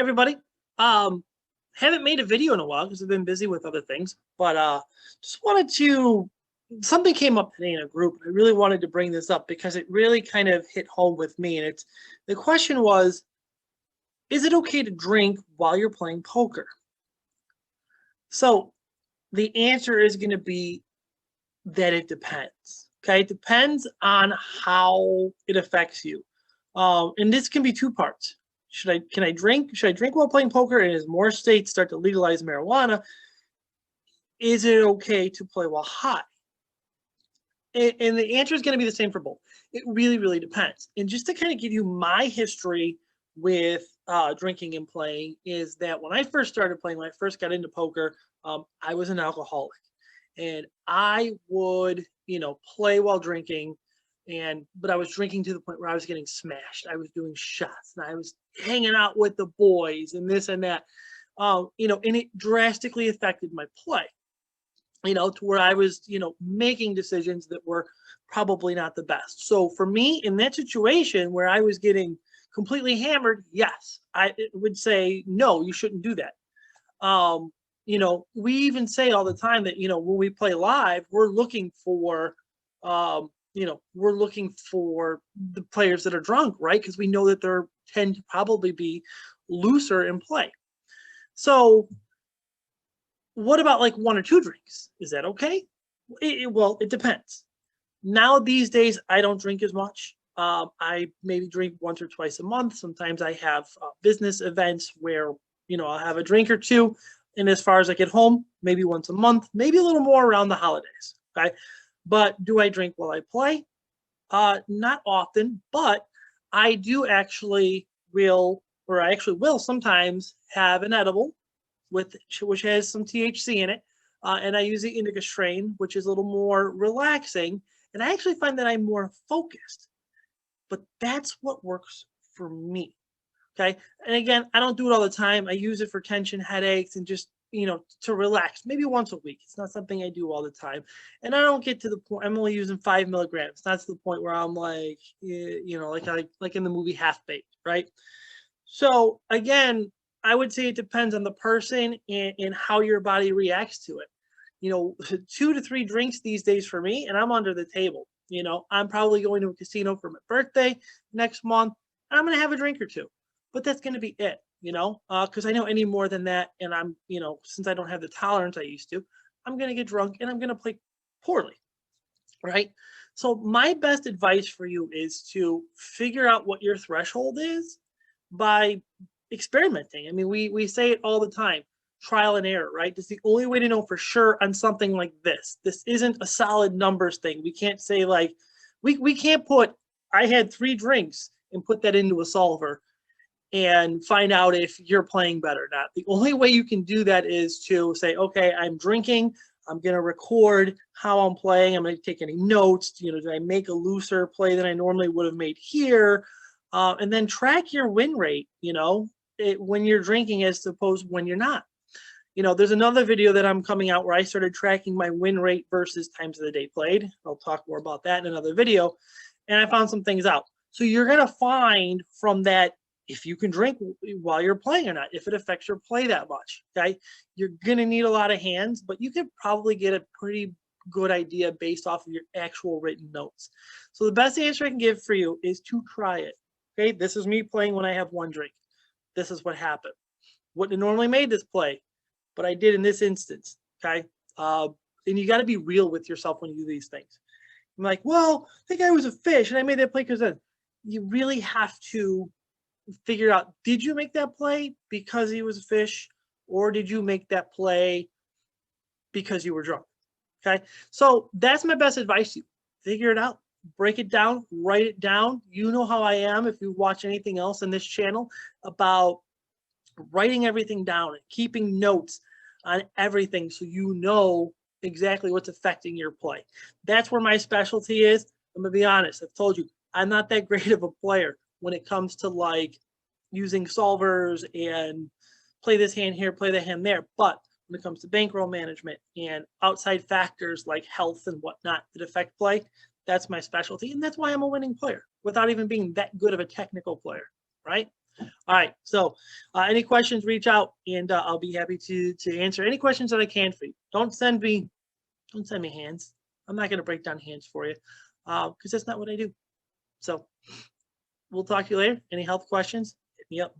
everybody. Um, haven't made a video in a while because I've been busy with other things, but just wanted to. Something came up today in a group. I really wanted to bring this up because it really kind of hit home with me. And it's the question was, is it okay to drink while you're playing poker? So the answer is going to be that it depends. Okay, it depends on how it affects you, and this can be two parts. Can I drink? Should I drink while playing poker? And as more states start to legalize marijuana, is it okay to play while high? And the answer is going to be the same for both. It really, really depends. And just to kind of give you my history with drinking and playing is that when I first started playing, when I first got into poker, I was an alcoholic, and I would, play while drinking, but I was drinking to the point where I was getting smashed. I was doing shots, and I was hanging out with the boys, and this and that, and it drastically affected my play. To where I was, making decisions that were probably not the best. So for me, in that situation where I was getting completely hammered, yes, I would say, no, you shouldn't do that. We even say all the time that, when we play live, we're looking for, we're looking for the players that are drunk, right? Because we know that they tend to probably be looser in play. So what about like one or two drinks? Is that okay? Well, it depends. Now these days, I don't drink as much. I maybe drink once or twice a month. Sometimes I have business events where, I'll have a drink or two. And as far as I get home, maybe once a month, maybe a little more around the holidays. Okay. But do I drink while I play? Not often, but I actually will sometimes have an edible which has some THC in it, and I use the indica strain, which is a little more relaxing, and I actually find that I'm more focused. But that's what works for me. Okay, and again, I don't do it all the time. I use it for tension, headaches, and just to relax. Maybe once a week. It's not something I do all the time, and I don't get to the point. I'm only using 5 milligrams. Not to the point where I'm like, like in the movie Half Baked, right? So again, I would say it depends on the person and how your body reacts to it. 2 to 3 drinks these days for me, and I'm under the table. I'm probably going to a casino for my birthday next month, and I'm going to have a drink or two, but that's going to be it. Because I know any more than that, and I'm, since I don't have the tolerance I used to, I'm going to get drunk and I'm going to play poorly, right? So my best advice for you is to figure out what your threshold is by experimenting. I mean, we say it all the time, trial and error, right? It's the only way to know for sure on something like this. This isn't a solid numbers thing. We can't say like, we can't put, I had 3 drinks and put that into a solver and find out if you're playing better or not. The only way you can do that is to say, okay, I'm drinking, I'm going to record how I'm playing. I'm going to take any notes. Did I make a looser play than I normally would have made here? And then track your win rate, when you're drinking as opposed when you're not. There's another video that I'm coming out where I started tracking my win rate versus times of the day played. I'll talk more about that in another video. And I found some things out. So you're going to find from that if you can drink while you're playing or not, if it affects your play that much. Okay. You're going to need a lot of hands, but you could probably get a pretty good idea based off of your actual written notes. So the best answer I can give for you is to try it. Okay. This is me playing when I have 1 drink. This is what happened. Wouldn't have normally made this play, but I did in this instance. Okay. And you got to be real with yourself when you do these things. I'm like, well, I think I was a fish and I made that play because you really have to figure out, did you make that play because he was a fish, or did you make that play because you were drunk? Okay. So that's my best advice to you. Figure it out. Break it down, write it down. You know how I am if you watch anything else in this channel about writing everything down and keeping notes on everything so you know exactly what's affecting your play. That's where my specialty is. I'm going to be honest. I've told you, I'm not that great of a player when it comes to like using solvers and play this hand here, play that hand there. But when it comes to bankroll management and outside factors like health and whatnot that affect play, that's my specialty. And that's why I'm a winning player without even being that good of a technical player, right? All right. So any questions, reach out and I'll be happy to answer any questions that I can for you. Don't send me hands. I'm not going to break down hands for you because that's not what I do. So we'll talk to you later. Any health questions, hit me up.